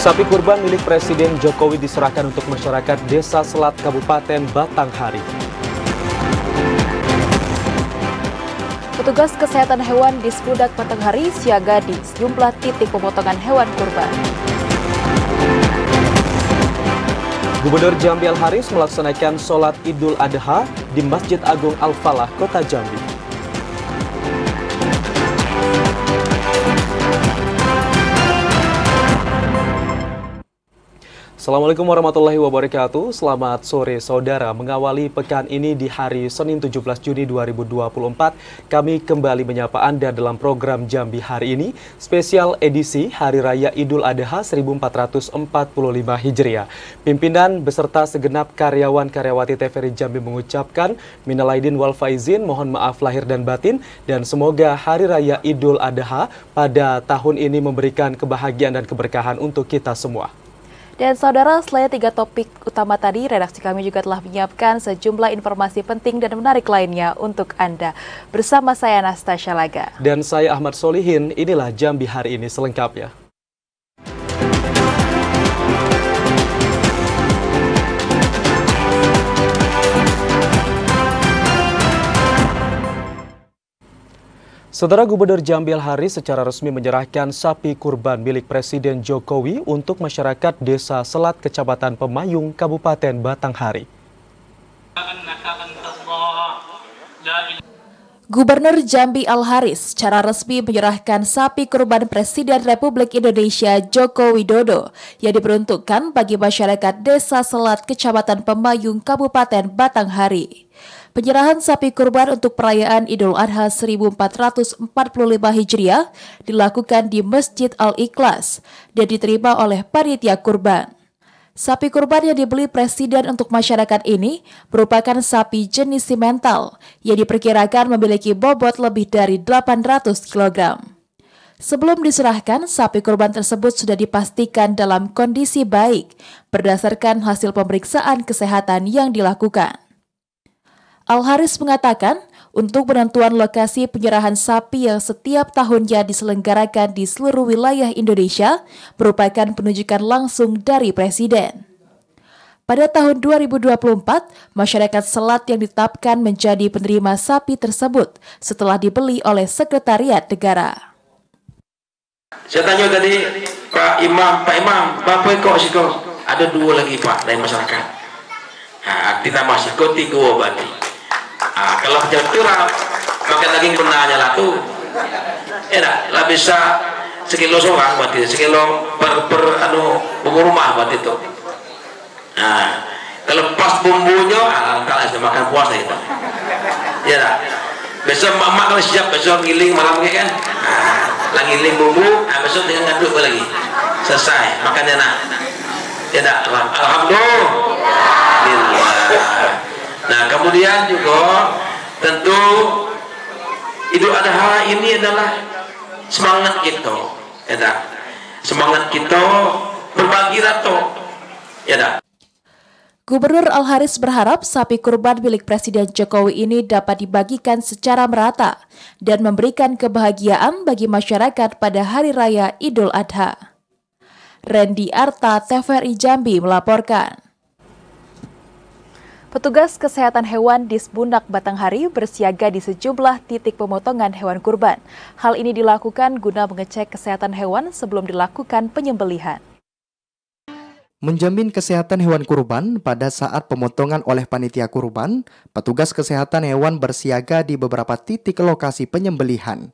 Sapi kurban milik Presiden Jokowi diserahkan untuk masyarakat Desa Selat Kabupaten Batanghari. Petugas kesehatan hewan di Sbudak Batanghari siaga di sejumlah titik pemotongan hewan kurban. Gubernur Jambi Al-Haris melaksanakan sholat Idul Adha di Masjid Agung Al-Falah, Kota Jambi. Assalamualaikum warahmatullahi wabarakatuh. Selamat sore saudara. Mengawali pekan ini di hari Senin 17 Juni 2024, kami kembali menyapa Anda dalam program Jambi hari ini, spesial edisi Hari Raya Idul Adha 1445 Hijriah. Pimpinan beserta segenap karyawan-karyawati TVRI Jambi mengucapkan minal aidin wal faizin, mohon maaf lahir dan batin, dan semoga Hari Raya Idul Adha pada tahun ini memberikan kebahagiaan dan keberkahan untuk kita semua. Dan saudara, selain 3 topik utama tadi, redaksi kami juga telah menyiapkan sejumlah informasi penting dan menarik lainnya untuk Anda. Bersama saya Anastasia Laga. Dan saya Ahmad Solihin, inilah Jambi hari ini selengkapnya. Saudara, Gubernur Jambi Al-Haris secara resmi menyerahkan sapi kurban milik Presiden Jokowi untuk masyarakat Desa Selat, Kecamatan Pemayung, Kabupaten Batanghari. Gubernur Jambi Al-Haris secara resmi menyerahkan sapi kurban Presiden Republik Indonesia Joko Widodo yang diperuntukkan bagi masyarakat Desa Selat, Kecamatan Pemayung, Kabupaten Batanghari. Penyerahan sapi kurban untuk perayaan Idul Adha 1445 Hijriah dilakukan di Masjid Al-Ikhlas dan diterima oleh panitia kurban. Sapi kurban yang dibeli Presiden untuk masyarakat ini merupakan sapi jenis simental yang diperkirakan memiliki bobot lebih dari 800 kg. Sebelum diserahkan, sapi kurban tersebut sudah dipastikan dalam kondisi baik berdasarkan hasil pemeriksaan kesehatan yang dilakukan. Al-Haris mengatakan, untuk penentuan lokasi penyerahan sapi yang setiap tahunnya diselenggarakan di seluruh wilayah Indonesia merupakan penunjukan langsung dari Presiden. Pada tahun 2024, masyarakat Selat yang ditetapkan menjadi penerima sapi tersebut setelah dibeli oleh Sekretariat Negara. Saya tanya tadi, Pak Imam, berapa ekor siko? Ada 2 lagi Pak dari masyarakat. Kita masih siko 3 berarti. Kalau macam tu lah, makan daging benarnya lah tu. Lah bisa sekilo seorang berarti, sekilo per bumbu rumah berarti tu. Kalau pas bumbunya, kalau saya makan puasa itu. Ya dah. Besok mak kalau siap besok giling malam ni kan. Lagi giling bumbu, besok dengan ngaduk lagi. Selesai makannya nak. Ya dah. Alhamdulillah. Nah, kemudian juga tentu Idul Adha ini adalah semangat kita, ya, semangat kita berbagi rato, ya. Gubernur Al-Haris berharap sapi kurban milik Presiden Jokowi ini dapat dibagikan secara merata dan memberikan kebahagiaan bagi masyarakat pada Hari Raya Idul Adha. Randy Arta, TVRI Jambi melaporkan. Petugas kesehatan hewan di Sbudak Batanghari bersiaga di sejumlah titik pemotongan hewan kurban. Hal ini dilakukan guna mengecek kesehatan hewan sebelum dilakukan penyembelihan. Menjamin kesehatan hewan kurban pada saat pemotongan oleh panitia kurban, petugas kesehatan hewan bersiaga di beberapa titik lokasi penyembelihan.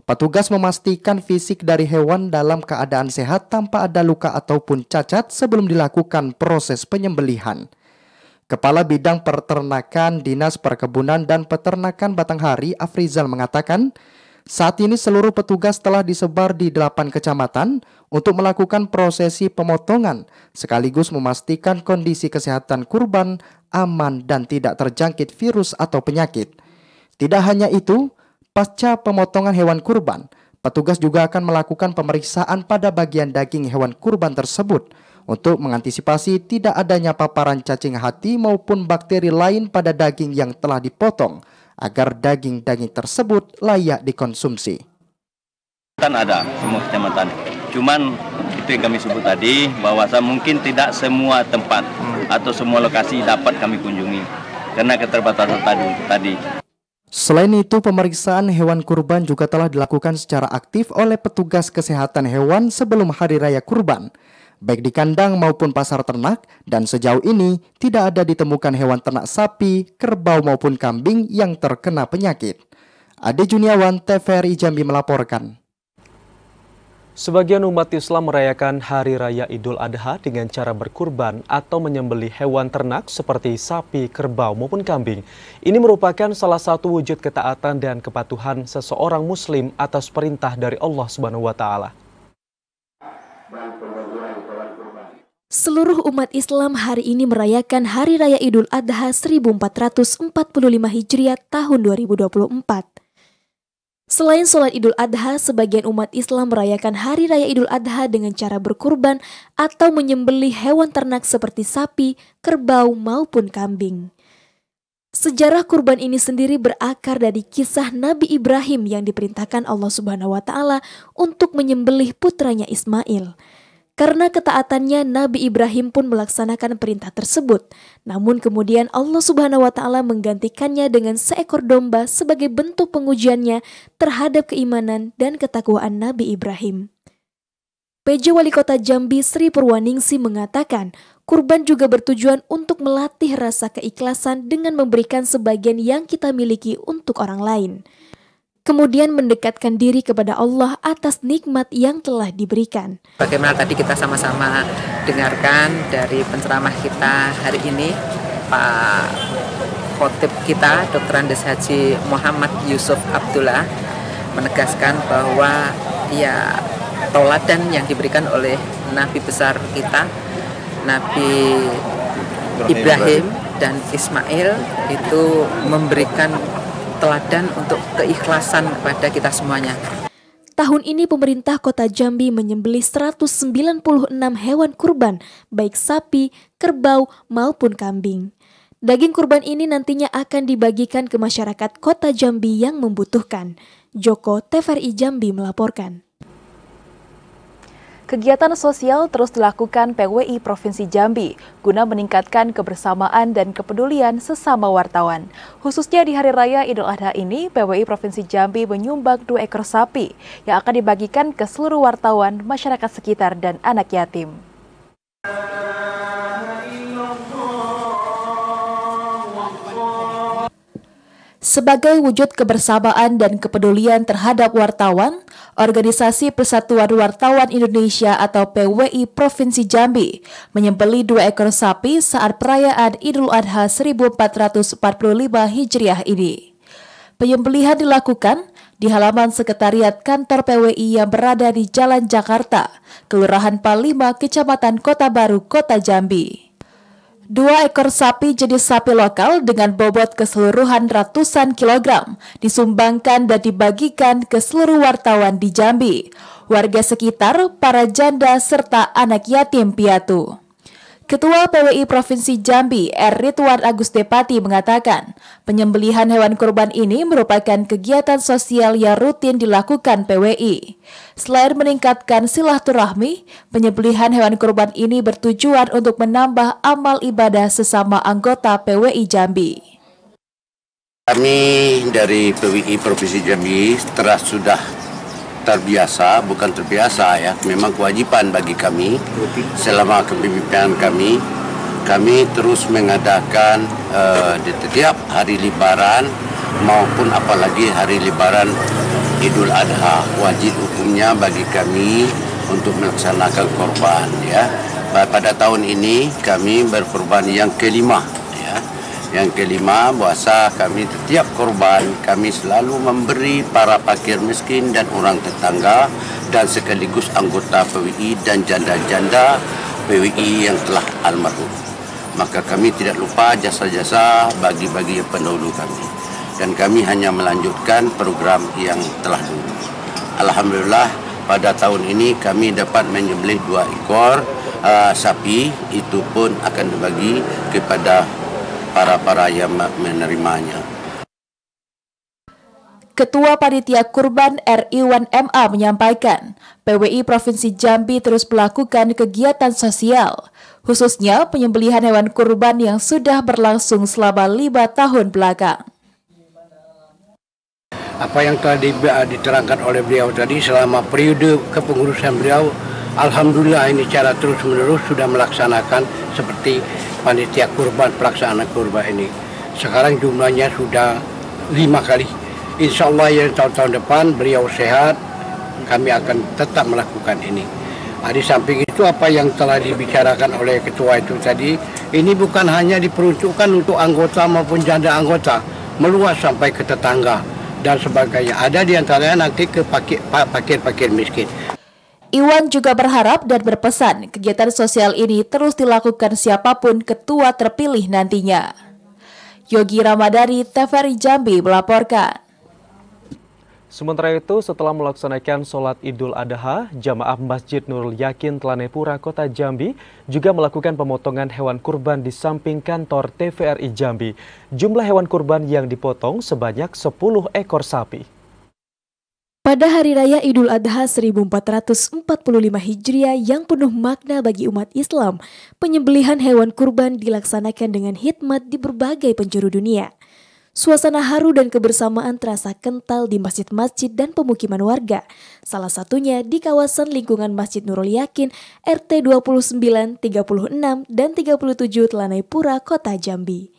Petugas memastikan fisik dari hewan dalam keadaan sehat tanpa ada luka ataupun cacat sebelum dilakukan proses penyembelihan. Kepala Bidang Peternakan Dinas Perkebunan dan Peternakan Batanghari, Afrizal mengatakan, saat ini seluruh petugas telah disebar di 8 kecamatan untuk melakukan prosesi pemotongan, sekaligus memastikan kondisi kesehatan kurban aman dan tidak terjangkit virus atau penyakit. Tidak hanya itu, pasca pemotongan hewan kurban, petugas juga akan melakukan pemeriksaan pada bagian daging hewan kurban tersebut untuk mengantisipasi tidak adanya paparan cacing hati maupun bakteri lain pada daging yang telah dipotong agar daging-daging tersebut layak dikonsumsi. Kan ada semua kecamatan, cuman Itu yang kami sebut tadi, bahwa mungkin tidak semua tempat atau semua lokasi dapat kami kunjungi karena keterbatasan tadi. Selain itu, pemeriksaan hewan kurban juga telah dilakukan secara aktif oleh petugas kesehatan hewan sebelum Hari Raya Kurban, baik di kandang maupun pasar ternak, dan sejauh ini tidak ada ditemukan hewan ternak sapi, kerbau maupun kambing yang terkena penyakit. Ade Juniawan, TVRI Jambi melaporkan. Sebagian umat Islam merayakan Hari Raya Idul Adha dengan cara berkurban atau menyembelih hewan ternak seperti sapi, kerbau maupun kambing. Ini merupakan salah satu wujud ketaatan dan kepatuhan seseorang muslim atas perintah dari Allah Subhanahu wa taala. Seluruh umat Islam hari ini merayakan Hari Raya Idul Adha 1445 Hijriah tahun 2024. Selain sholat Idul Adha, sebagian umat Islam merayakan Hari Raya Idul Adha dengan cara berkurban atau menyembelih hewan ternak seperti sapi, kerbau, maupun kambing. Sejarah kurban ini sendiri berakar dari kisah Nabi Ibrahim yang diperintahkan Allah Subhanahu wa taala untuk menyembelih putranya Ismail. Karena ketaatannya, Nabi Ibrahim pun melaksanakan perintah tersebut. Namun kemudian Allah Subhanahu wa taala menggantikannya dengan seekor domba sebagai bentuk pengujiannya terhadap keimanan dan ketakwaan Nabi Ibrahim. PJ Wali Kota Jambi Sri Purwaningsi mengatakan, kurban juga bertujuan untuk melatih rasa keikhlasan dengan memberikan sebagian yang kita miliki untuk orang lain. Kemudian mendekatkan diri kepada Allah atas nikmat yang telah diberikan. Bagaimana tadi kita sama-sama dengarkan dari penceramah kita hari ini, Pak Khotib kita, Dr. Andes Haji Muhammad Yusuf Abdullah, menegaskan bahwa ya teladan yang diberikan oleh Nabi besar kita, Nabi Ibrahim dan Ismail itu memberikan teladan untuk keikhlasan kepada kita semuanya. Tahun ini pemerintah Kota Jambi menyembelih 196 hewan kurban, baik sapi, kerbau, maupun kambing. Daging kurban ini nantinya akan dibagikan ke masyarakat Kota Jambi yang membutuhkan. Joko, TVRI Jambi melaporkan. Kegiatan sosial terus dilakukan PWI Provinsi Jambi guna meningkatkan kebersamaan dan kepedulian sesama wartawan. Khususnya di Hari Raya Idul Adha ini, PWI Provinsi Jambi menyumbang 2 ekor sapi yang akan dibagikan ke seluruh wartawan, masyarakat sekitar, dan anak yatim. Sebagai wujud kebersamaan dan kepedulian terhadap wartawan, Organisasi Persatuan Wartawan Indonesia atau PWI Provinsi Jambi menyembelih 2 ekor sapi saat perayaan Idul Adha 1445 Hijriah ini. Penyembelihan dilakukan di halaman sekretariat kantor PWI yang berada di Jalan Jakarta, Kelurahan Palima, Kecamatan Kota Baru, Kota Jambi. 2 ekor sapi jenis sapi lokal dengan bobot keseluruhan ratusan kilogram disumbangkan dan dibagikan ke seluruh wartawan di Jambi, warga sekitar, para janda, serta anak yatim piatu. Ketua PWI Provinsi Jambi, R. Ridwan Agus Depati mengatakan, penyembelihan hewan kurban ini merupakan kegiatan sosial yang rutin dilakukan PWI. Selain meningkatkan silaturahmi, penyembelihan hewan kurban ini bertujuan untuk menambah amal ibadah sesama anggota PWI Jambi. Kami dari PWI Provinsi Jambi sudah terbiasa, bukan terbiasa ya, memang kewajiban bagi kami selama kepemimpinan kami terus mengadakan di setiap hari Lebaran maupun apalagi hari Lebaran Idul Adha, wajib hukumnya bagi kami untuk melaksanakan korban ya. Pada tahun ini kami berkorban yang kelima ya. Yang kelima, puasa kami setiap korban kami selalu memberi para fakir miskin dan orang tetangga dan sekaligus anggota PWI dan janda-janda PWI yang telah almarhum. Maka kami tidak lupa jasa-jasa bagi-bagi pendahulu kami. Dan kami hanya melanjutkan program yang telah dulu. Alhamdulillah pada tahun ini kami dapat menyembelih 2 ekor sapi, itu pun akan dibagi kepada para yang menerimanya. Ketua Panitia Kurban Iwan MA menyampaikan, PWI Provinsi Jambi terus melakukan kegiatan sosial, khususnya penyembelihan hewan kurban yang sudah berlangsung selama 5 tahun belakang. Apa yang telah diterangkan oleh beliau tadi selama periode kepengurusan beliau, alhamdulillah ini cara terus-menerus sudah melaksanakan seperti panitia kurban, pelaksanaan kurban ini. Sekarang jumlahnya sudah 5 kali. Insya Allah ya tahun-tahun depan beliau sehat, kami akan tetap melakukan ini. Di samping itu apa yang telah dibicarakan oleh ketua itu tadi, ini bukan hanya diperuntukkan untuk anggota maupun janda anggota, meluas sampai ke tetangga dan sebagainya. Ada di antaranya nanti ke fakir-fakir miskin. Iwan juga berharap dan berpesan kegiatan sosial ini terus dilakukan siapapun ketua terpilih nantinya. Yogi Ramadhani, TVRI Jambi melaporkan. Sementara itu, setelah melaksanakan sholat Idul Adha, jamaah Masjid Nurul Yakin Tlanepura, Kota Jambi juga melakukan pemotongan hewan kurban di samping kantor TVRI Jambi. Jumlah hewan kurban yang dipotong sebanyak 10 ekor sapi. Pada Hari Raya Idul Adha 1445 Hijriah yang penuh makna bagi umat Islam, penyembelihan hewan kurban dilaksanakan dengan hikmat di berbagai penjuru dunia. Suasana haru dan kebersamaan terasa kental di masjid-masjid dan pemukiman warga, salah satunya di kawasan lingkungan Masjid Nurul Yakin, RT 29, 36, dan 37 Tlanepura, Kota Jambi.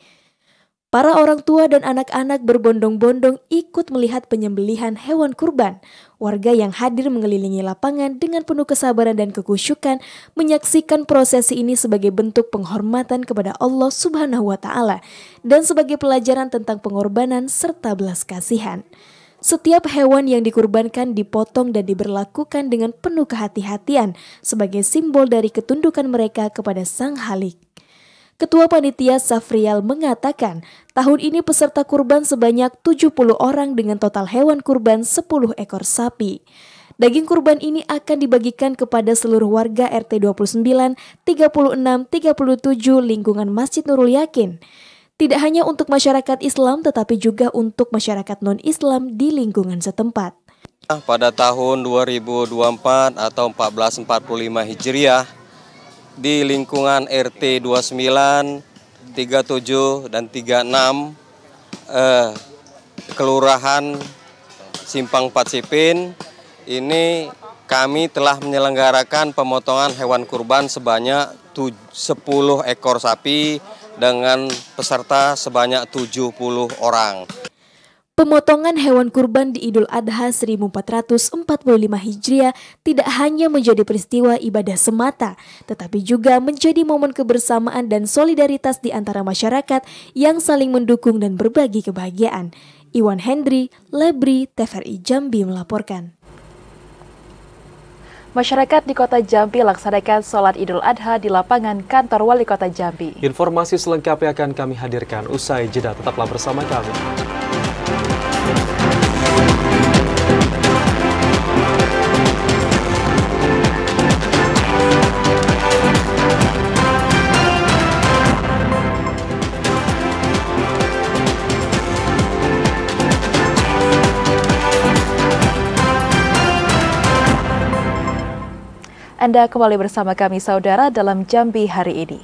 Para orang tua dan anak-anak berbondong-bondong ikut melihat penyembelihan hewan kurban. Warga yang hadir mengelilingi lapangan dengan penuh kesabaran dan kekhusyukan menyaksikan prosesi ini sebagai bentuk penghormatan kepada Allah Subhanahu wa Ta'ala dan sebagai pelajaran tentang pengorbanan serta belas kasihan. Setiap hewan yang dikurbankan dipotong dan diberlakukan dengan penuh kehati-hatian sebagai simbol dari ketundukan mereka kepada Sang Khalik. Ketua Panitia Safrial mengatakan, tahun ini peserta kurban sebanyak 70 orang dengan total hewan kurban 10 ekor sapi. Daging kurban ini akan dibagikan kepada seluruh warga RT 29, 36, 37 lingkungan Masjid Nurul Yakin. Tidak hanya untuk masyarakat Islam tetapi juga untuk masyarakat non-Islam di lingkungan setempat. Pada tahun 2024 atau 1445 Hijriah, di lingkungan RT 29, 37, dan 36 Kelurahan Simpang Patsipin ini kami telah menyelenggarakan pemotongan hewan kurban sebanyak 10 ekor sapi dengan peserta sebanyak 70 orang. Pemotongan hewan kurban di Idul Adha 1445 Hijriah tidak hanya menjadi peristiwa ibadah semata, tetapi juga menjadi momen kebersamaan dan solidaritas di antara masyarakat yang saling mendukung dan berbagi kebahagiaan. Iwan Hendri, Lebri, TVRI Jambi melaporkan. Masyarakat di Kota Jambi laksanakan sholat Idul Adha di lapangan kantor Wali Kota Jambi. Informasi selengkapnya akan kami hadirkan usai jeda. Tetaplah bersama kami. Anda kembali bersama kami saudara dalam Jambi hari ini.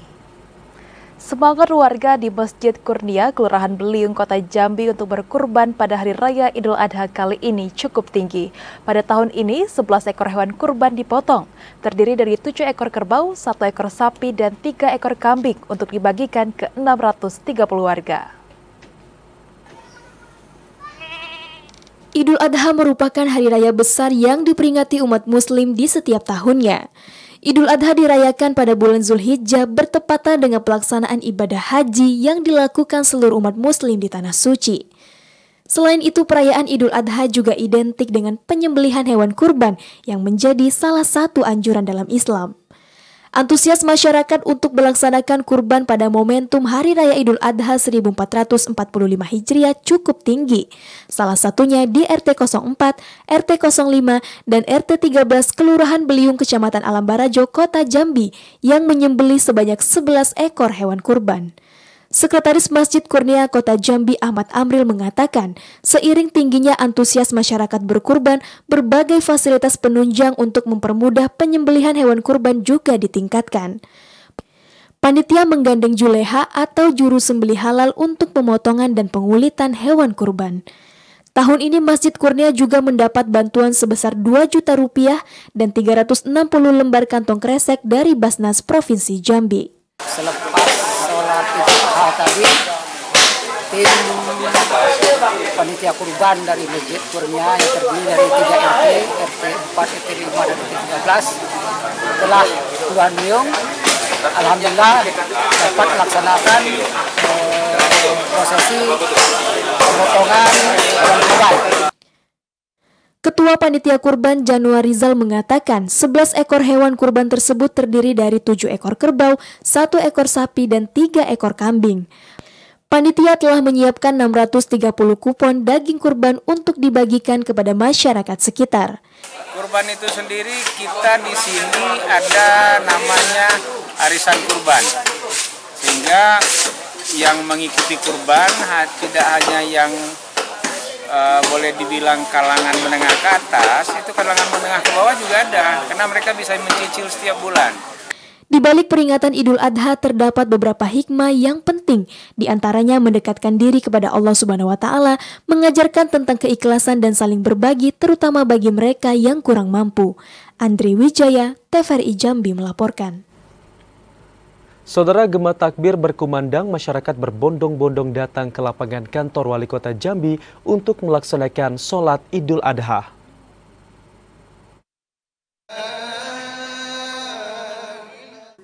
Semangat warga di Masjid Kurnia, Kelurahan Beliung, Kota Jambi untuk berkurban pada Hari Raya Idul Adha kali ini cukup tinggi. Pada tahun ini 11 ekor hewan kurban dipotong, terdiri dari 7 ekor kerbau, 1 ekor sapi, dan 3 ekor kambing untuk dibagikan ke 630 warga. Idul Adha merupakan hari raya besar yang diperingati umat muslim di setiap tahunnya. Idul Adha dirayakan pada bulan Zulhijjah bertepatan dengan pelaksanaan ibadah haji yang dilakukan seluruh umat muslim di Tanah Suci. Selain itu, perayaan Idul Adha juga identik dengan penyembelihan hewan kurban yang menjadi salah satu anjuran dalam Islam. Antusias masyarakat untuk melaksanakan kurban pada momentum Hari Raya Idul Adha 1445 Hijriah cukup tinggi. Salah satunya di RT 04, RT 05, dan RT 13 Kelurahan Beliung, Kecamatan Alam Barajo, Kota Jambi yang menyembelih sebanyak 11 ekor hewan kurban. Sekretaris Masjid Kurnia Kota Jambi Ahmad Amril mengatakan, seiring tingginya antusias masyarakat berkurban, berbagai fasilitas penunjang untuk mempermudah penyembelihan hewan kurban juga ditingkatkan. Panitia menggandeng juleha atau juru sembelih halal untuk pemotongan dan pengulitan hewan kurban. Tahun ini Masjid Kurnia juga mendapat bantuan sebesar 2 juta rupiah dan 360 lembar kantong kresek dari Basnas Provinsi Jambi. Selepas sholat Idul tadi, tim panitia kurban dari Masjid Kurnia yang terdiri dari 3 RT, RT 4, RT 5, dan RT 13 telah Tuhan Nyung, alhamdulillah dapat melaksanakan prosesi pemotongan hewan kurban. Ketua Panitia Kurban Januar Rizal mengatakan 11 ekor hewan kurban tersebut terdiri dari 7 ekor kerbau, 1 ekor sapi, dan 3 ekor kambing. Panitia telah menyiapkan 630 kupon daging kurban untuk dibagikan kepada masyarakat sekitar. Kurban itu sendiri kita di sini ada namanya arisan kurban. Sehingga yang mengikuti kurban tidak hanya yang boleh dibilang kalangan menengah ke atas, itu kalangan menengah ke bawah juga ada, karena mereka bisa mencicil setiap bulan. Di balik peringatan Idul Adha terdapat beberapa hikmah yang penting, diantaranya mendekatkan diri kepada Allah Subhanahu wa Ta'ala, mengajarkan tentang keikhlasan dan saling berbagi, terutama bagi mereka yang kurang mampu. Andri Wijaya, TVRI Jambi melaporkan. Saudara, gema takbir berkumandang, masyarakat berbondong-bondong datang ke lapangan kantor Wali Kota Jambi untuk melaksanakan sholat Idul Adha.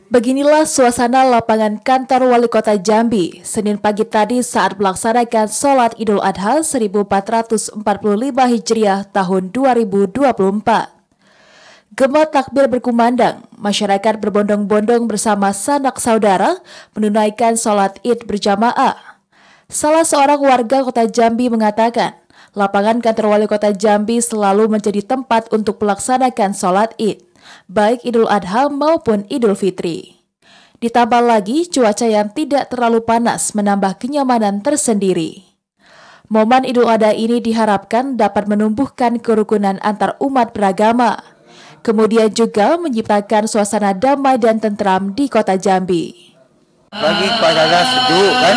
Beginilah suasana lapangan kantor Wali Kota Jambi Senin pagi tadi saat melaksanakan sholat Idul Adha 1445 Hijriah tahun 2024. Gema takbir berkumandang, masyarakat berbondong-bondong bersama sanak saudara menunaikan sholat Id berjamaah. Salah seorang warga Kota Jambi mengatakan, lapangan kantor Wali Kota Jambi selalu menjadi tempat untuk melaksanakan sholat Id, baik Idul Adha maupun Idul Fitri. Ditambah lagi cuaca yang tidak terlalu panas menambah kenyamanan tersendiri. Momen Idul Adha ini diharapkan dapat menumbuhkan kerukunan antar umat beragama. Kemudian juga menciptakan suasana damai dan tentram di Kota Jambi. Bagi pasarnya sejuk kan,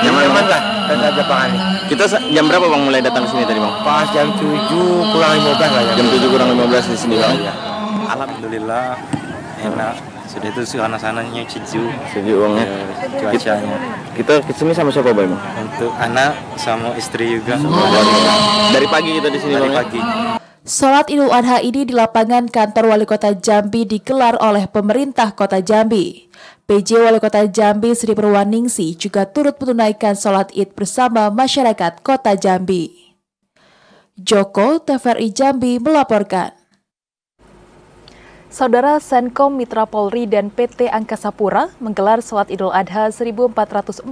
nyaman lah pasar Jepang ini. Kita jam berapa Bang mulai datang ke sini tadi Bang? Pas jam 7 kurang 15 lah ya. Jam 7 kurang 15 di sini Bang. Ya. Alhamdulillah enak. Sudah itu suasana-sananya sejuk. Sejuk Bang ya. Cuacanya. Kita kesini sama siapa Bang? Untuk anak sama istri juga. Dari pagi kita di sini Bang. Dari pagi. Sholat Idul Adha ini di lapangan kantor Wali Kota Jambi digelar oleh pemerintah Kota Jambi. PJ Wali Kota Jambi Sri Purwaningsi juga turut menunaikan sholat Id bersama masyarakat Kota Jambi. Joko, TVRI Jambi melaporkan. Saudara, Senkom Mitra Polri dan PT Angkasa Pura menggelar sholat Idul Adha 1445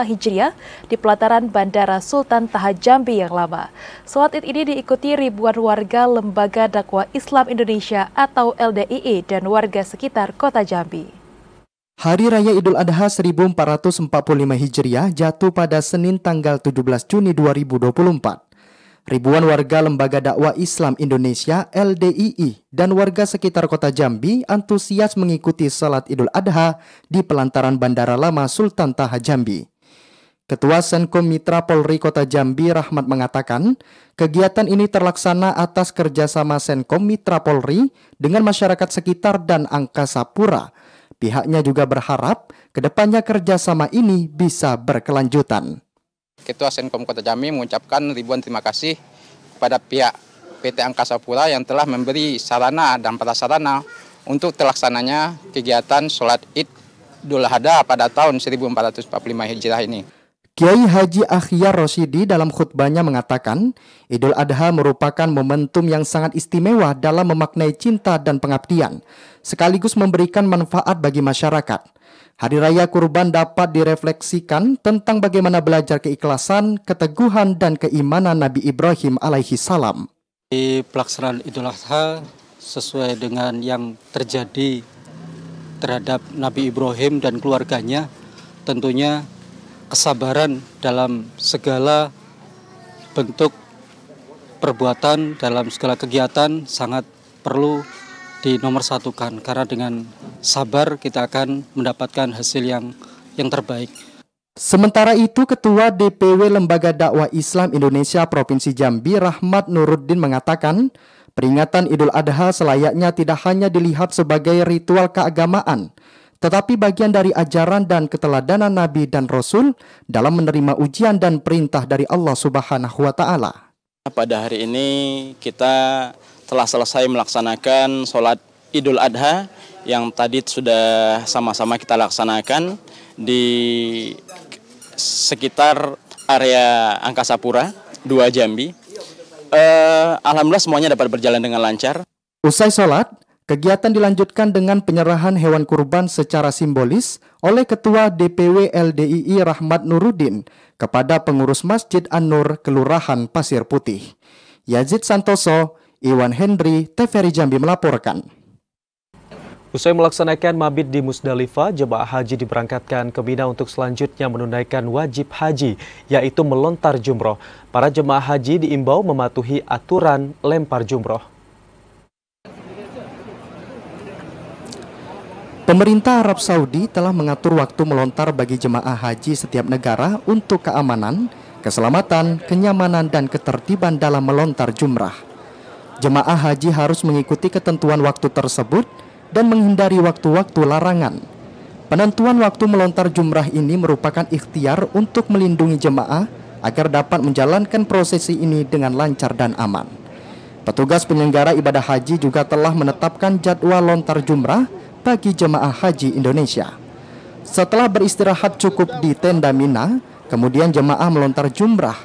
Hijriah di pelataran Bandara Sultan Taha Jambi yang lama. Sholat Id ini diikuti ribuan warga Lembaga Dakwah Islam Indonesia atau LDII dan warga sekitar Kota Jambi. Hari Raya Idul Adha 1445 Hijriah jatuh pada Senin tanggal 17 Juni 2024. Ribuan warga Lembaga Dakwah Islam Indonesia LDII dan warga sekitar Kota Jambi antusias mengikuti salat Idul Adha di pelantaran Bandara Lama Sultan Taha Jambi. Ketua Senkom Mitra Polri Kota Jambi Rahmat mengatakan, kegiatan ini terlaksana atas kerjasama Senkom Mitra Polri dengan masyarakat sekitar dan Angkasa Pura. Pihaknya juga berharap kedepannya kerjasama ini bisa berkelanjutan. Ketua Senkom Kota Jambi mengucapkan ribuan terima kasih kepada pihak PT Angkasa Pura yang telah memberi sarana dan prasarana untuk terlaksananya kegiatan sholat Id Idul Adha pada tahun 1445 Hijriah ini. Kiai Haji Akhyar Rosyidi dalam khutbahnya mengatakan, Idul Adha merupakan momentum yang sangat istimewa dalam memaknai cinta dan pengabdian, sekaligus memberikan manfaat bagi masyarakat. Hari Raya Kurban dapat direfleksikan tentang bagaimana belajar keikhlasan, keteguhan, dan keimanan Nabi Ibrahim alaihi salam. Di pelaksanaan Idul Adha sesuai dengan yang terjadi terhadap Nabi Ibrahim dan keluarganya, tentunya kesabaran dalam segala bentuk perbuatan, dalam segala kegiatan sangat perlu dinomorsatukan, karena dengan sabar kita akan mendapatkan hasil yang terbaik. Sementara itu, Ketua DPW Lembaga Dakwah Islam Indonesia Provinsi Jambi, Rahmat Nuruddin, mengatakan peringatan Idul Adha selayaknya tidak hanya dilihat sebagai ritual keagamaan, tetapi bagian dari ajaran dan keteladanan Nabi dan Rasul dalam menerima ujian dan perintah dari Allah Subhanahu wa Ta'ala. Pada hari ini kita telah selesai melaksanakan sholat Idul Adha yang tadi sudah sama-sama kita laksanakan di sekitar area Angkasa Pura 2 Jambi. Alhamdulillah semuanya dapat berjalan dengan lancar. Usai sholat, kegiatan dilanjutkan dengan penyerahan hewan kurban secara simbolis oleh Ketua DPW LDII Rahmat Nuruddin kepada pengurus Masjid An-Nur Kelurahan Pasir Putih. Yazid Santoso, Iwan Henry, TVRI Jambi melaporkan. Usai melaksanakan mabit di Musdalifah, jemaah haji diberangkatkan ke Mina untuk selanjutnya menunaikan wajib haji, yaitu melontar jumroh. Para jemaah haji diimbau mematuhi aturan lempar jumroh. Pemerintah Arab Saudi telah mengatur waktu melontar bagi jemaah haji setiap negara untuk keamanan, keselamatan, kenyamanan, dan ketertiban dalam melontar jumrah. Jemaah haji harus mengikuti ketentuan waktu tersebut dan menghindari waktu-waktu larangan. Penentuan waktu melontar jumrah ini merupakan ikhtiar untuk melindungi jemaah agar dapat menjalankan prosesi ini dengan lancar dan aman. Petugas penyelenggara ibadah haji juga telah menetapkan jadwal lontar jumrah bagi jemaah haji Indonesia. Setelah beristirahat cukup di tenda Mina, kemudian jemaah melontar jumrah.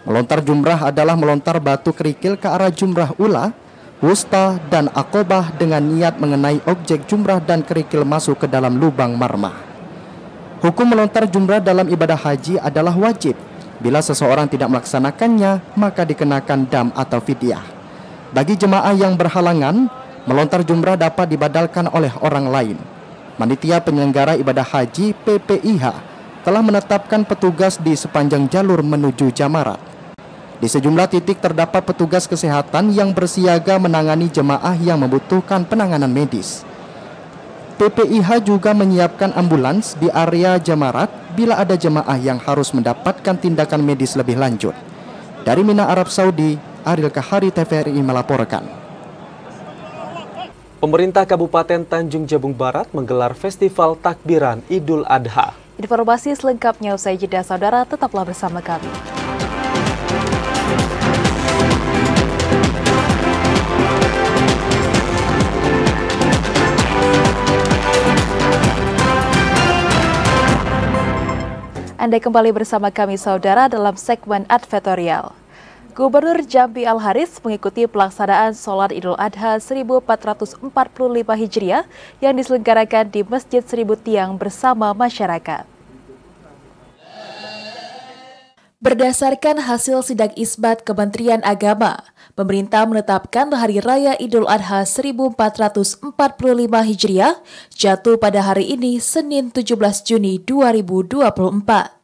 Melontar jumrah adalah melontar batu kerikil ke arah jumrah ula, wusta, dan akobah dengan niat mengenai objek jumrah dan kerikil masuk ke dalam lubang marmah. Hukum melontar jumrah dalam ibadah haji adalah wajib. Bila seseorang tidak melaksanakannya, maka dikenakan dam atau fidyah. Bagi jemaah yang berhalangan, melontar jumrah dapat dibadalkan oleh orang lain. Panitia penyelenggara ibadah haji PPIH telah menetapkan petugas di sepanjang jalur menuju jamarat. Di sejumlah titik terdapat petugas kesehatan yang bersiaga menangani jemaah yang membutuhkan penanganan medis. PPIH juga menyiapkan ambulans di area jamarat bila ada jemaah yang harus mendapatkan tindakan medis lebih lanjut. Dari Mina, Arab Saudi, Ariel Kahari, TVRI melaporkan. Pemerintah Kabupaten Tanjung Jabung Barat menggelar Festival Takbiran Idul Adha. Informasi selengkapnya usai jeda, saudara, tetaplah bersama kami. Anda kembali bersama kami, saudara, dalam segmen advertorial. Gubernur Jambi Al-Haris mengikuti pelaksanaan sholat Idul Adha 1445 Hijriah yang diselenggarakan di Masjid Seribu Tiang bersama masyarakat. Berdasarkan hasil sidak isbat Kementerian Agama, pemerintah menetapkan Hari Raya Idul Adha 1445 Hijriah jatuh pada hari ini, Senin 17 Juni 2024.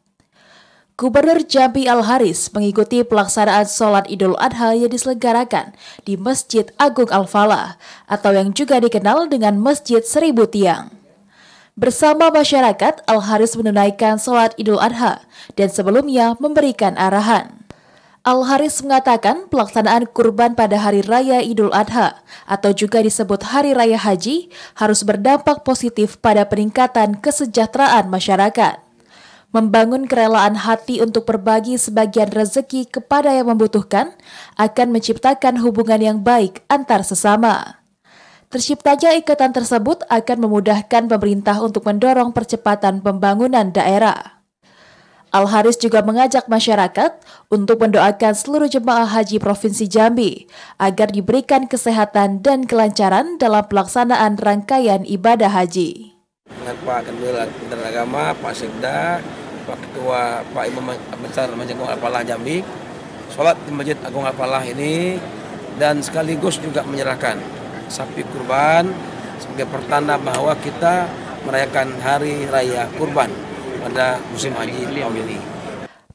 Gubernur Jambi Al-Haris mengikuti pelaksanaan sholat Idul Adha yang diselenggarakan di Masjid Agung Al-Falah atau yang juga dikenal dengan Masjid Seribu Tiang. Bersama masyarakat, Al-Haris menunaikan sholat Idul Adha dan sebelumnya memberikan arahan. Al-Haris mengatakan pelaksanaan kurban pada Hari Raya Idul Adha atau juga disebut Hari Raya Haji harus berdampak positif pada peningkatan kesejahteraan masyarakat. Membangun kerelaan hati untuk berbagi sebagian rezeki kepada yang membutuhkan akan menciptakan hubungan yang baik antar sesama. Terciptanya ikatan tersebut akan memudahkan pemerintah untuk mendorong percepatan pembangunan daerah. Al-Haris juga mengajak masyarakat untuk mendoakan seluruh jemaah haji Provinsi Jambi agar diberikan kesehatan dan kelancaran dalam pelaksanaan rangkaian ibadah haji. Dengan Pak Ketua Kementerian Agama, Pak Sekda, Pak Ketua, Pak Imam Besar Masjid Agung Al-Falah Jambi, sholat di Masjid Agung Al-Falah ini dan sekaligus juga menyerahkan sapi kurban sebagai pertanda bahwa kita merayakan Hari Raya Kurban pada musim haji tahun ini.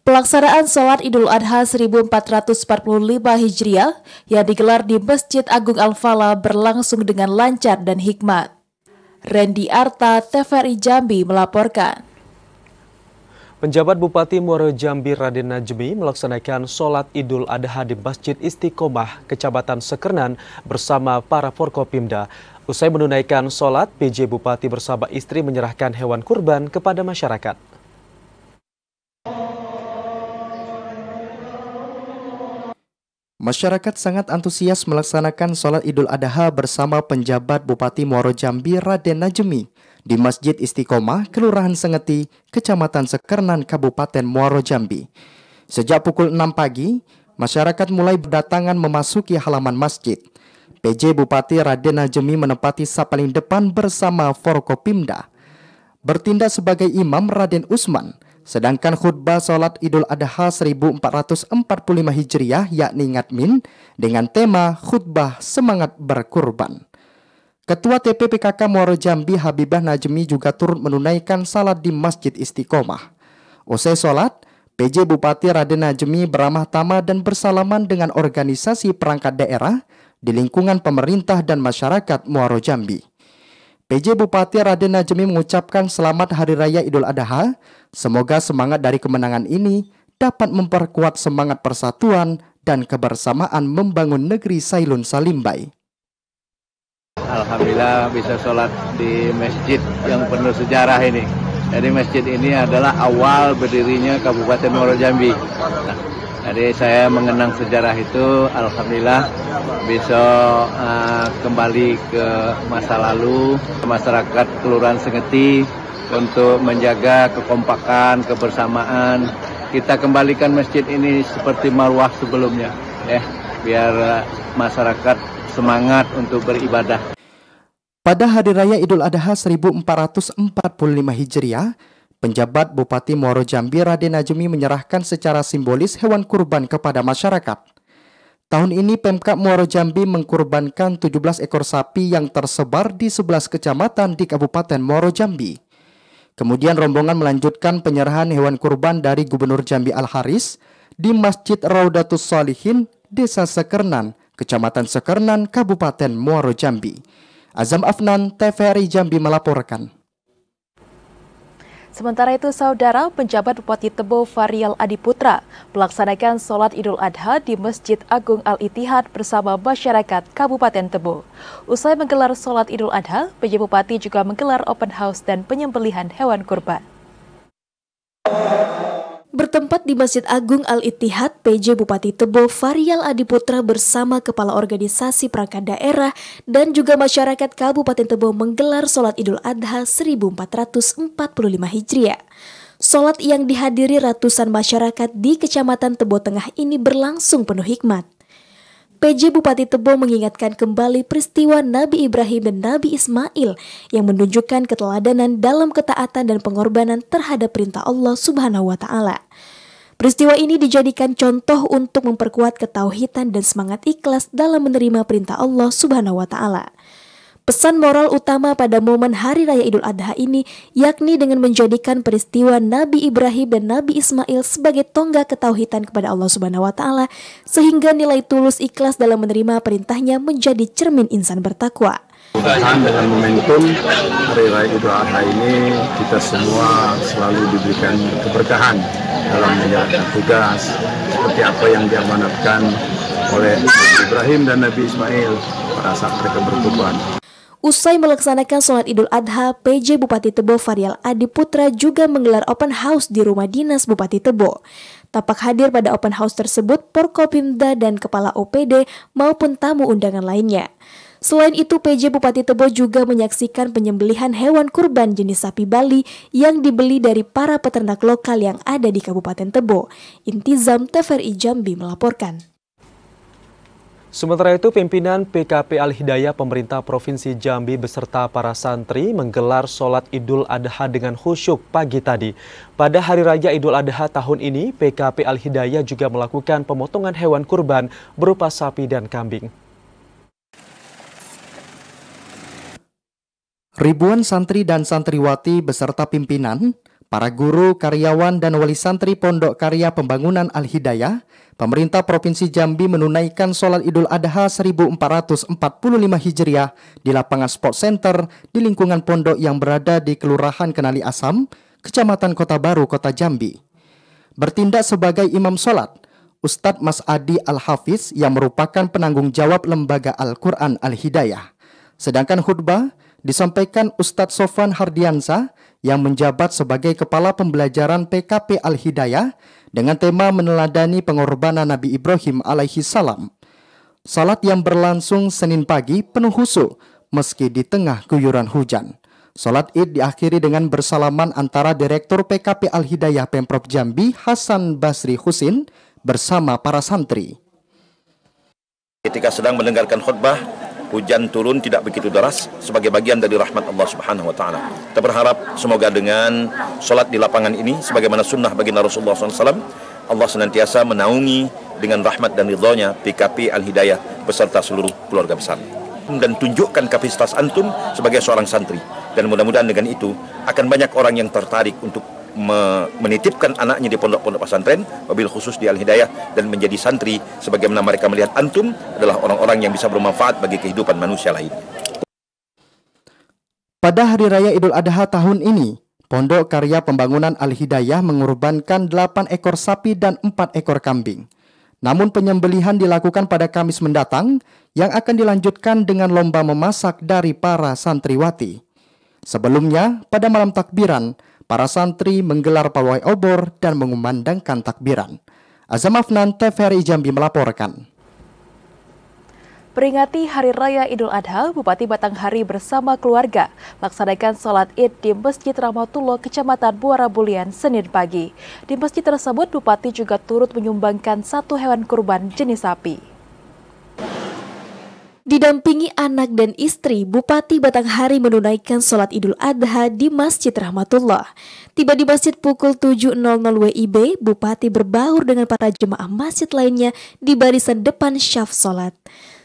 Pelaksanaan sholat Idul Adha 1445 Hijriah yang digelar di Masjid Agung Al-Falah berlangsung dengan lancar dan hikmat. Randy Arta, TVRI Jambi melaporkan. Penjabat Bupati Muaro Jambi Raden Najmi melaksanakan sholat Idul Adha di Masjid Istiqomah, Kecamatan Sekernan bersama para Forkopimda. Usai menunaikan sholat, PJ Bupati bersama istri menyerahkan hewan kurban kepada masyarakat. Masyarakat sangat antusias melaksanakan sholat Idul Adha bersama penjabat Bupati Muaro Jambi Raden Najmi di Masjid Istiqomah, Kelurahan Sengeti, Kecamatan Sekernan, Kabupaten Muaro Jambi. Sejak pukul 6 pagi, masyarakat mulai berdatangan memasuki halaman masjid. PJ Bupati Raden Najmi menempati saf paling depan bersama Forkopimda. Bertindak sebagai imam Raden Usman, sedangkan khutbah sholat Idul Adha 1445 Hijriah yakni ngatmin dengan tema khutbah semangat berkurban. Ketua TPPKK Muaro Jambi Habibah Najmi juga turut menunaikan salat di Masjid Istiqomah. Usai sholat, PJ Bupati Raden Najmi beramah tamah dan bersalaman dengan organisasi perangkat daerah di lingkungan pemerintah dan masyarakat Muaro Jambi. PJ Bupati Raden Najmi mengucapkan selamat Hari Raya Idul Adha. Semoga semangat dari kemenangan ini dapat memperkuat semangat persatuan dan kebersamaan membangun negeri Sailun Salimbai. Alhamdulillah bisa sholat di masjid yang penuh sejarah ini. Jadi masjid ini adalah awal berdirinya Kabupaten Muaro Jambi. Jadi saya mengenang sejarah itu, alhamdulillah bisa kembali ke masa lalu, masyarakat Kelurahan Sengeti untuk menjaga kekompakan, kebersamaan. Kita kembalikan masjid ini seperti marwah sebelumnya, ya, biar masyarakat semangat untuk beribadah. Pada Hari Raya Idul Adha 1445 Hijriah, penjabat Bupati Muaro Jambi Raden Najmi menyerahkan secara simbolis hewan kurban kepada masyarakat. Tahun ini Pemkab Muaro Jambi mengkurbankan 17 ekor sapi yang tersebar di 11 kecamatan di Kabupaten Muaro Jambi. Kemudian rombongan melanjutkan penyerahan hewan kurban dari Gubernur Jambi Al-Haris di Masjid Raudatus Sholihin, Desa Sekernan, Kecamatan Sekernan, Kabupaten Muaro Jambi. Azam Afnan, TVRI Jambi melaporkan. Sementara itu, Saudara, penjabat Bupati Tebo Varial Adiputra melaksanakan sholat Idul Adha di Masjid Agung Al-Ittihad bersama masyarakat Kabupaten Tebo. Usai menggelar sholat Idul Adha, PJ Bupati juga menggelar open house dan penyembelihan hewan kurban. Bertempat di Masjid Agung Al-Ittihad, PJ Bupati Tebo Varial Adiputra bersama Kepala Organisasi Perangkat Daerah dan juga masyarakat Kabupaten Tebo menggelar sholat Idul Adha 1445 Hijriah. Sholat yang dihadiri ratusan masyarakat di Kecamatan Tebo Tengah ini berlangsung penuh hikmat. PJ Bupati Tebo mengingatkan kembali peristiwa Nabi Ibrahim dan Nabi Ismail yang menunjukkan keteladanan dalam ketaatan dan pengorbanan terhadap perintah Allah Subhanahu wa Ta'ala. Peristiwa ini dijadikan contoh untuk memperkuat ketauhidan dan semangat ikhlas dalam menerima perintah Allah Subhanahu wa Ta'ala. Pesan moral utama pada momen Hari Raya Idul Adha ini yakni dengan menjadikan peristiwa Nabi Ibrahim dan Nabi Ismail sebagai tonggak ketauhidan kepada Allah Subhanahu wa Ta'ala, sehingga nilai tulus ikhlas dalam menerima perintahnya menjadi cermin insan bertakwa. Mudah-mudahan dengan momentum Hari Raya Idul Adha ini kita semua selalu diberikan keberkahan dalam menjalankan tugas seperti apa yang diamanatkan oleh Nabi Ibrahim dan Nabi Ismail pada saat mereka berkorban. Usai melaksanakan sholat Idul Adha, PJ Bupati Tebo Varial Adiputra juga menggelar open house di rumah dinas Bupati Tebo. Tampak hadir pada open house tersebut Porkopimda dan Kepala OPD maupun tamu undangan lainnya. Selain itu, PJ Bupati Tebo juga menyaksikan penyembelihan hewan kurban jenis sapi Bali yang dibeli dari para peternak lokal yang ada di Kabupaten Tebo. Intizam, TVRI Jambi melaporkan. Sementara itu, pimpinan PKP Al-Hidayah pemerintah Provinsi Jambi beserta para santri menggelar sholat Idul Adha dengan khusyuk pagi tadi. Pada Hari Raya Idul Adha tahun ini, PKP Al-Hidayah juga melakukan pemotongan hewan kurban berupa sapi dan kambing. Ribuan santri dan santriwati beserta pimpinan para guru, karyawan, dan wali santri Pondok Karya Pembangunan Al-Hidayah, pemerintah Provinsi Jambi menunaikan sholat Idul Adha 1445 Hijriah di lapangan Sport Center di lingkungan pondok yang berada di Kelurahan Kenali Asam, Kecamatan Kota Baru, Kota Jambi. Bertindak sebagai imam sholat, Ustadz Mas Adi Al-Hafiz yang merupakan penanggung jawab Lembaga Al-Quran Al-Hidayah. Sedangkan khutbah disampaikan Ustadz Sofwan Hardiansa yang menjabat sebagai Kepala Pembelajaran PKP Al-Hidayah dengan tema meneladani pengorbanan Nabi Ibrahim alaihi salam. Salat yang berlangsung Senin pagi penuh khusyuk meski di tengah guyuran hujan. Salat Id diakhiri dengan bersalaman antara Direktur PKP Al-Hidayah Pemprov Jambi Hasan Basri Husin bersama para santri. Ketika sedang mendengarkan khutbah, hujan turun tidak begitu deras sebagai bagian dari rahmat Allah Subhanahu wa taala. Kita berharap semoga dengan salat di lapangan ini sebagaimana sunnah baginda Rasulullah SAW, Allah senantiasa menaungi dengan rahmat dan ridhonya PKP Al-Hidayah beserta seluruh keluarga besar. Dan tunjukkan kapasitas antum sebagai seorang santri. Dan mudah-mudahan dengan itu akan banyak orang yang tertarik untuk menitipkan anaknya di pondok-pondok pesantren, wabil khusus di Al-Hidayah, dan menjadi santri sebagaimana mereka melihat antum adalah orang-orang yang bisa bermanfaat bagi kehidupan manusia lain. Pada Hari Raya Idul Adha tahun ini, Pondok Karya Pembangunan Al-Hidayah mengorbankan 8 ekor sapi dan 4 ekor kambing. Namun penyembelihan dilakukan pada Kamis mendatang yang akan dilanjutkan dengan lomba memasak dari para santriwati. Sebelumnya, pada malam takbiran, para santri menggelar pawai obor dan mengumandangkan takbiran. Azam Afnan, TVRI Jambi melaporkan. Peringati Hari Raya Idul Adha, Bupati Batanghari bersama keluarga laksanakan sholat Id di Masjid Rahmatullah, Kecamatan Muara Bulian, Senin pagi. Di masjid tersebut, Bupati juga turut menyumbangkan 1 hewan kurban jenis sapi. Didampingi anak dan istri, Bupati Batanghari menunaikan sholat Idul Adha di Masjid Rahmatullah. Tiba di masjid pukul 7.00 WIB, Bupati berbaur dengan para jemaah masjid lainnya di barisan depan syaf sholat.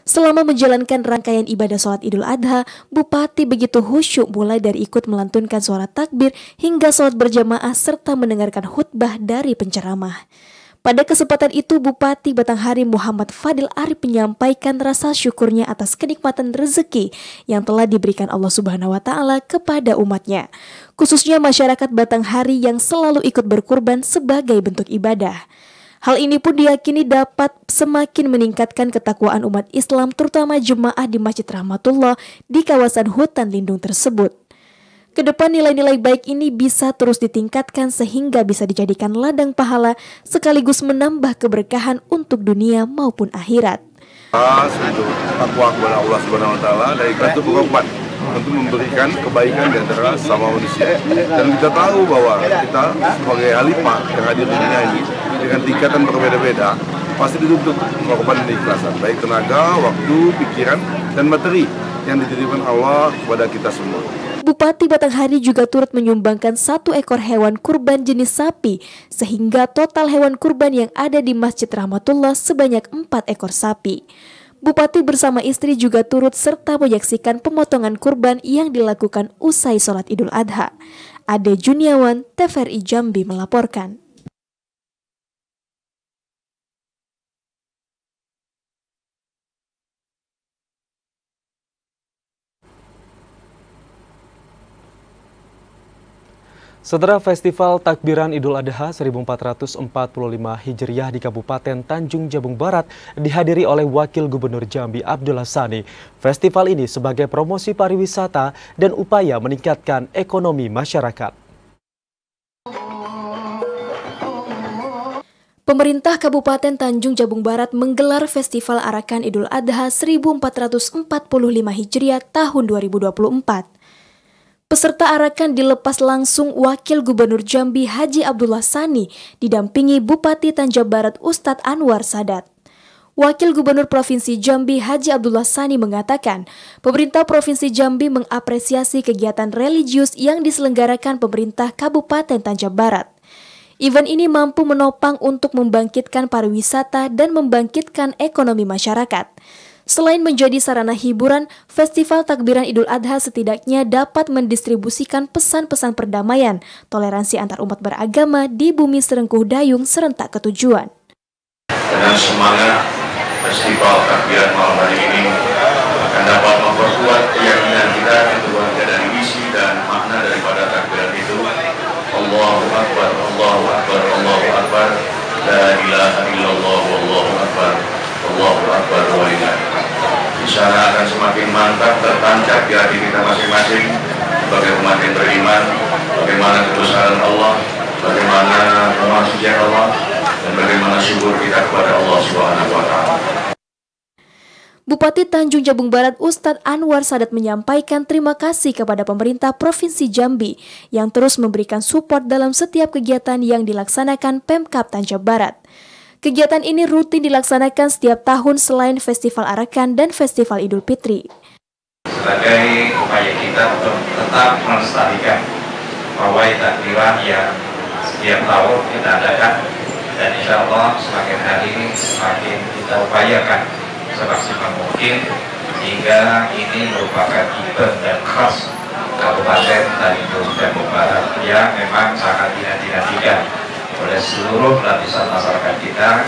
Selama menjalankan rangkaian ibadah sholat Idul Adha, Bupati begitu khusyuk mulai dari ikut melantunkan suara takbir hingga sholat berjamaah serta mendengarkan khutbah dari penceramah. Pada kesempatan itu, Bupati Batanghari Muhammad Fadil Arif menyampaikan rasa syukurnya atas kenikmatan rezeki yang telah diberikan Allah Subhanahu wa Ta'ala kepada umatnya, khususnya masyarakat Batanghari yang selalu ikut berkurban sebagai bentuk ibadah. Hal ini pun diyakini dapat semakin meningkatkan ketakwaan umat Islam, terutama jemaah di Masjid Rahmatullah di kawasan hutan lindung tersebut. Kedepan nilai-nilai baik ini bisa terus ditingkatkan sehingga bisa dijadikan ladang pahala sekaligus menambah keberkahan untuk dunia maupun akhirat. Takwa kepada Allah Subhanahu wa Ta'ala dari itu berkorban untuk memberikan kebaikan di antara sama manusia. Dan kita tahu bahwa kita sebagai khalifah yang hadir di dunia ini dengan tingkatan berbeda-beda pasti dituntut korban dan ikhlasan, baik tenaga, waktu, pikiran, dan materi yang dititipkan Allah kepada kita semua. Bupati Batanghari juga turut menyumbangkan 1 ekor hewan kurban jenis sapi, sehingga total hewan kurban yang ada di Masjid Rahmatullah sebanyak 4 ekor sapi. Bupati bersama istri juga turut serta menyaksikan pemotongan kurban yang dilakukan usai sholat Idul Adha. Ade Juniawan, TVRI Jambi melaporkan. Setelah Festival Takbiran Idul Adha 1445 Hijriah di Kabupaten Tanjung Jabung Barat dihadiri oleh Wakil Gubernur Jambi Abdullah Sani. Festival ini sebagai promosi pariwisata dan upaya meningkatkan ekonomi masyarakat. Pemerintah Kabupaten Tanjung Jabung Barat menggelar Festival Arakan Idul Adha 1445 Hijriah tahun 2024. Peserta arakan dilepas langsung Wakil Gubernur Jambi Haji Abdullah Sani didampingi Bupati Tanjung Barat Ustadz Anwar Sadat. Wakil Gubernur Provinsi Jambi Haji Abdullah Sani mengatakan, pemerintah Provinsi Jambi mengapresiasi kegiatan religius yang diselenggarakan pemerintah Kabupaten Tanjung Barat. Event ini mampu menopang untuk membangkitkan pariwisata dan membangkitkan ekonomi masyarakat. Selain menjadi sarana hiburan, Festival Takbiran Idul Adha setidaknya dapat mendistribusikan pesan-pesan perdamaian, toleransi antar umat beragama di bumi Serengkuh Dayung serentak ketujuan. Dengan semangat Festival Takbiran malam hari ini akan dapat memperkuat keyakinan kita keluarga dari misi dan makna daripada takbiran itu. Allahu Akbar, Allahu Akbar, Allahu Akbar, la ilaha illallah, wallahu akbar, Allahu Akbar walillah. Di sana akan semakin mantap tertancap di hati kita masing-masing sebagai umat yang beriman, bagaimana kebesaran Allah, bagaimana kemanusiaan Allah, dan bagaimana syukur kita kepada Allah Subhanahu wa Ta'ala. Bupati Tanjung Jabung Barat Ustadz Anwar Sadat menyampaikan terima kasih kepada pemerintah Provinsi Jambi yang terus memberikan support dalam setiap kegiatan yang dilaksanakan Pemkab Tanjung Barat. Kegiatan ini rutin dilaksanakan setiap tahun selain Festival Arakan dan Festival Idul Fitri. Sebagai upaya kita untuk tetap melestarikan pawai takbiran yang setiap tahun kita adakan, dan insya Allah semakin hari semakin kita upayakan semaksimal mungkin sehingga ini merupakan event dan khas Kabupaten Tanjung Jabung Barat yang memang sangat dinantikan oleh seluruh lapisan masyarakat kita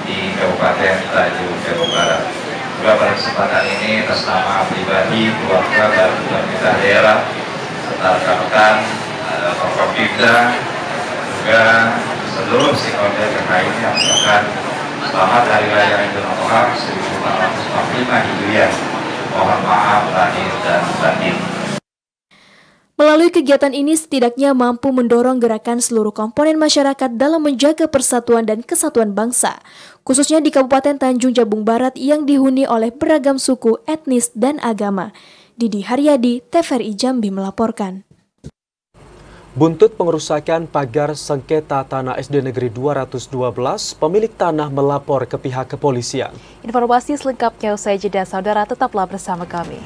di Kabupaten Tanjung Jabung Barat. Juga pada kesempatan ini atas nama pribadi, keluarga, dan pemerintah daerah serta rekan-rekan Forkopimda juga seluruh stakeholder terkait yang mengucapkan selamat Hari Raya Idul Adha 1445 Hijriah. Mohon maaf lahir dan batin. Melalui kegiatan ini setidaknya mampu mendorong gerakan seluruh komponen masyarakat dalam menjaga persatuan dan kesatuan bangsa, khususnya di Kabupaten Tanjung Jabung Barat yang dihuni oleh beragam suku, etnis, dan agama. Didi Haryadi, TVRI Jambi melaporkan. Buntut pengerusakan pagar sengketa tanah SD Negeri 212, pemilik tanah melapor ke pihak kepolisian. Informasi selengkapnya usai jeda, saudara, tetaplah bersama kami.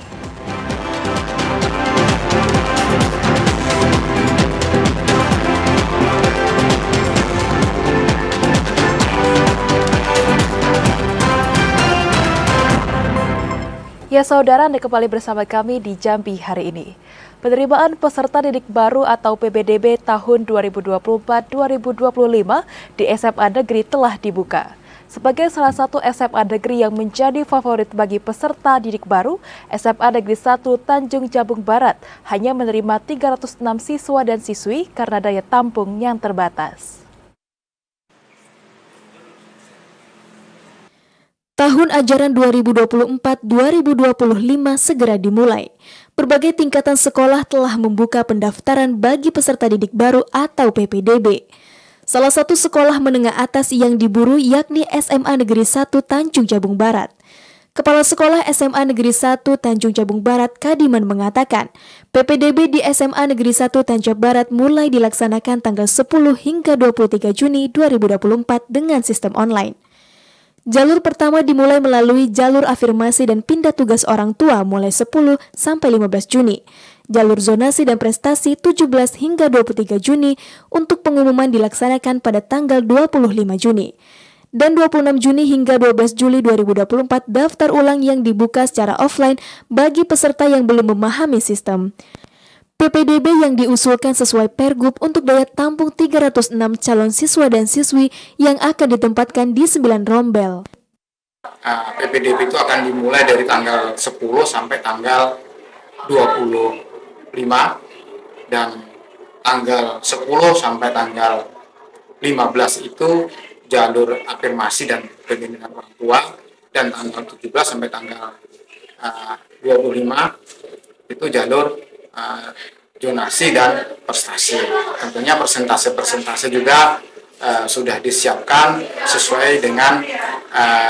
Ya saudara, Anda kembali bersama kami di Jambi hari ini. Penerimaan peserta didik baru atau PPDB tahun 2024-2025 di SMA Negeri telah dibuka. Sebagai salah satu SMA Negeri yang menjadi favorit bagi peserta didik baru, SMA Negeri 1 Tanjung Jabung Barat hanya menerima 306 siswa dan siswi karena daya tampung yang terbatas. Tahun ajaran 2024-2025 segera dimulai. Berbagai tingkatan sekolah telah membuka pendaftaran bagi peserta didik baru atau PPDB. Salah satu sekolah menengah atas yang diburu yakni SMA Negeri 1 Tanjung Jabung Barat. Kepala Sekolah SMA Negeri 1 Tanjung Jabung Barat, Kadiman, mengatakan, PPDB di SMA Negeri 1 Tanjung Barat mulai dilaksanakan tanggal 10 hingga 23 Juni 2024 dengan sistem online. Jalur pertama dimulai melalui jalur afirmasi dan pindah tugas orang tua mulai 10 sampai 15 Juni. Jalur zonasi dan prestasi 17 hingga 23 Juni untuk pengumuman dilaksanakan pada tanggal 25 Juni. Dan 26 Juni hingga 12 Juli 2024 daftar ulang yang dibuka secara offline bagi peserta yang belum memahami sistem. PPDB yang diusulkan sesuai Pergub untuk daya tampung 306 calon siswa dan siswi yang akan ditempatkan di 9 rombel. PPDB itu akan dimulai dari tanggal 10 sampai tanggal 25 dan tanggal 10 sampai tanggal 15 itu jalur afirmasi dan pembinaan orang tua, dan tanggal 17 sampai tanggal 25 itu jalur donasi dan prestasi. Tentunya persentase juga sudah disiapkan sesuai dengan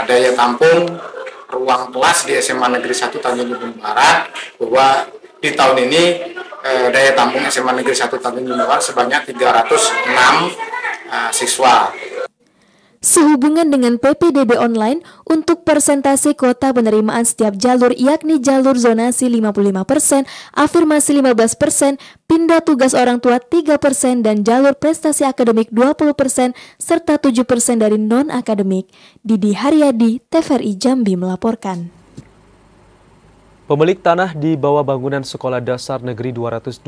daya tampung ruang kelas di SMA Negeri 1 Tanjung Jabung Barat, bahwa di tahun ini daya tampung SMA Negeri 1 Tanjung Jabung Barat sebanyak 306 siswa. Sehubungan dengan PPDB online, untuk persentase kuota penerimaan setiap jalur yakni jalur zonasi 55%, afirmasi 15%, pindah tugas orang tua 3%, dan jalur prestasi akademik 20%, serta 7% dari non-akademik. Didi Haryadi, TVRI Jambi melaporkan. Pemilik tanah di bawah bangunan Sekolah Dasar Negeri 212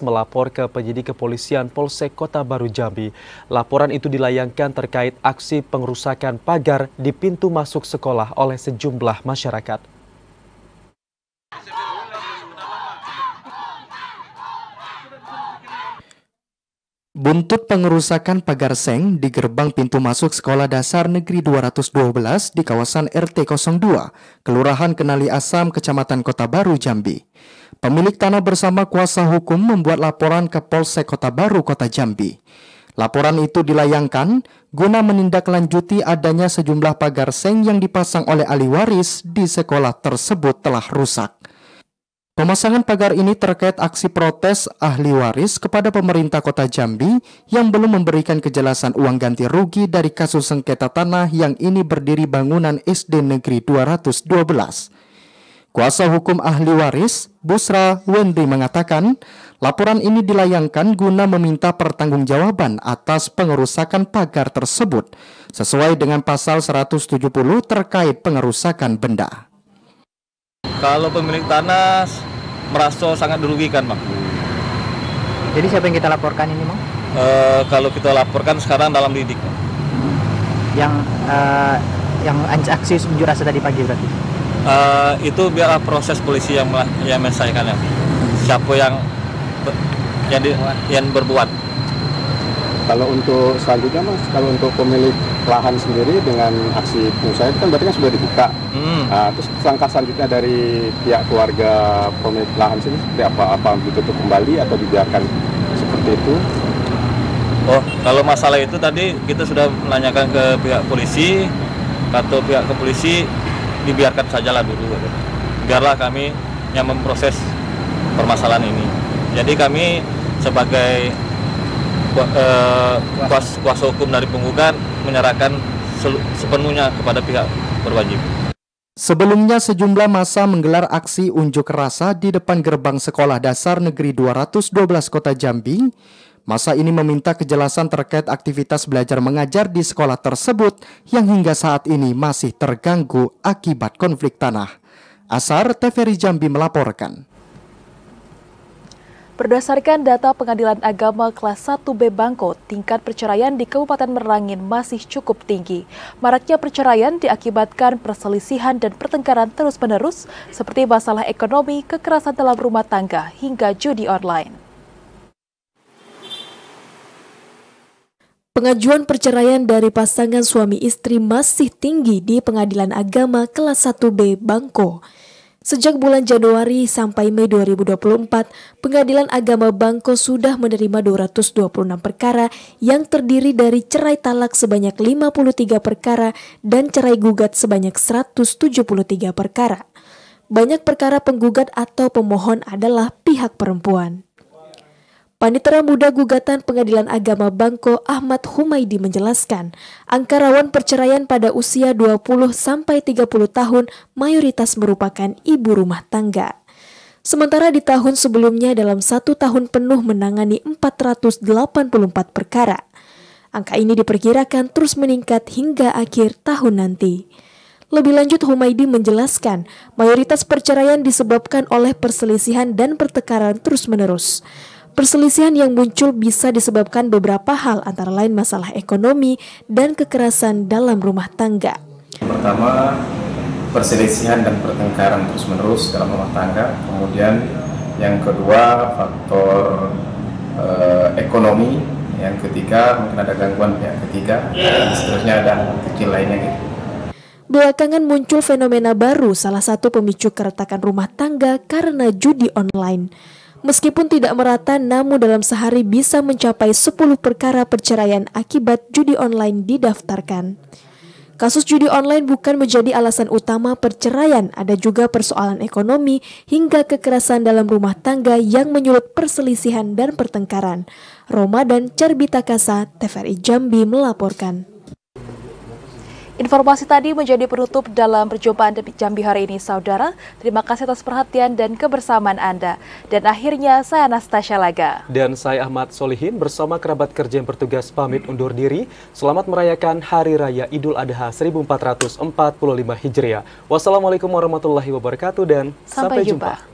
melapor ke penyidik kepolisian Polsek Kota Baru Jambi. Laporan itu dilayangkan terkait aksi pengerusakan pagar di pintu masuk sekolah oleh sejumlah masyarakat. Buntut pengerusakan pagar seng di gerbang pintu masuk Sekolah Dasar Negeri 212 di kawasan RT 02, Kelurahan Kenali Asam, Kecamatan Kota Baru, Jambi. Pemilik tanah bersama kuasa hukum membuat laporan ke Polsek Kota Baru, Kota Jambi. Laporan itu dilayangkan guna menindaklanjuti adanya sejumlah pagar seng yang dipasang oleh ahli waris di sekolah tersebut telah rusak. Pemasangan pagar ini terkait aksi protes ahli waris kepada pemerintah Kota Jambi yang belum memberikan kejelasan uang ganti rugi dari kasus sengketa tanah yang ini berdiri bangunan SD Negeri 212. Kuasa hukum ahli waris, Busra Wendri, mengatakan laporan ini dilayangkan guna meminta pertanggungjawaban atas pengerusakan pagar tersebut sesuai dengan pasal 170 terkait pengerusakan benda. Kalau pemilik tanah merasa sangat dirugikan, Bang. Jadi siapa yang kita laporkan ini, Bang? Kalau kita laporkan sekarang dalam lidik, Bang. Yang aksi unjuk rasa tadi pagi berarti? Itu biar proses polisi yang menyelesaikannya. Siapa yang berbuat. Kalau untuk selanjutnya, Mas, kalau untuk pemilik lahan sendiri dengan aksi pengusaha itu kan berarti kan sudah dibuka. Terus langkah selanjutnya dari pihak keluarga pemilik lahan sini seperti apa? Apa ditutup kembali atau dibiarkan seperti itu? Oh, kalau masalah itu tadi kita sudah menanyakan ke pihak polisi, atau pihak ke polisi dibiarkan sajalah dulu. Biarlah kami yang memproses permasalahan ini. Jadi kami sebagai kuasa hukum dari penggugat menyerahkan sepenuhnya kepada pihak berwajib. Sebelumnya sejumlah massa menggelar aksi unjuk rasa di depan gerbang Sekolah Dasar Negeri 212 Kota Jambi. Massa ini meminta kejelasan terkait aktivitas belajar mengajar di sekolah tersebut yang hingga saat ini masih terganggu akibat konflik tanah. Asar TVRI Jambi melaporkan. Berdasarkan data Pengadilan Agama kelas 1B Bangko, tingkat perceraian di Kabupaten Merangin masih cukup tinggi. Maraknya perceraian diakibatkan perselisihan dan pertengkaran terus-menerus seperti masalah ekonomi, kekerasan dalam rumah tangga, hingga judi online. Pengajuan perceraian dari pasangan suami istri masih tinggi di Pengadilan Agama kelas 1B Bangko. Sejak bulan Januari sampai Mei 2024, Pengadilan Agama Bangko sudah menerima 226 perkara yang terdiri dari cerai talak sebanyak 53 perkara dan cerai gugat sebanyak 173 perkara. Banyak perkara penggugat atau pemohon adalah pihak perempuan. Panitera Muda Gugatan Pengadilan Agama Bangko Ahmad Humaidi menjelaskan, angka rawan perceraian pada usia 20-30 tahun mayoritas merupakan ibu rumah tangga. Sementara di tahun sebelumnya dalam 1 tahun penuh menangani 484 perkara. Angka ini diperkirakan terus meningkat hingga akhir tahun nanti. Lebih lanjut, Humaidi menjelaskan, mayoritas perceraian disebabkan oleh perselisihan dan pertengkaran terus-menerus. Perselisihan yang muncul bisa disebabkan beberapa hal, antara lain masalah ekonomi dan kekerasan dalam rumah tangga. Pertama, perselisihan dan pertengkaran terus-menerus dalam rumah tangga. Kemudian yang kedua, faktor ekonomi. Yang ketiga, mungkin ada gangguan pihak ketiga. Dan seterusnya ada kecil lainnya gitu. Belakangan muncul fenomena baru, salah satu pemicu keretakan rumah tangga karena judi online. Meskipun tidak merata, namun dalam sehari bisa mencapai 10 perkara perceraian akibat judi online didaftarkan. Kasus judi online bukan menjadi alasan utama perceraian, ada juga persoalan ekonomi hingga kekerasan dalam rumah tangga yang menyulut perselisihan dan pertengkaran. Ramadan Carbita Kasa, TVRI Jambi melaporkan. Informasi tadi menjadi penutup dalam perjumpaan Jambi hari ini, saudara. Terima kasih atas perhatian dan kebersamaan Anda. Dan akhirnya saya Anastasia Laga. Dan saya Ahmad Solihin bersama kerabat kerja yang bertugas pamit undur diri. Selamat merayakan Hari Raya Idul Adha 1445 Hijriah. Wassalamualaikum warahmatullahi wabarakatuh dan sampai jumpa.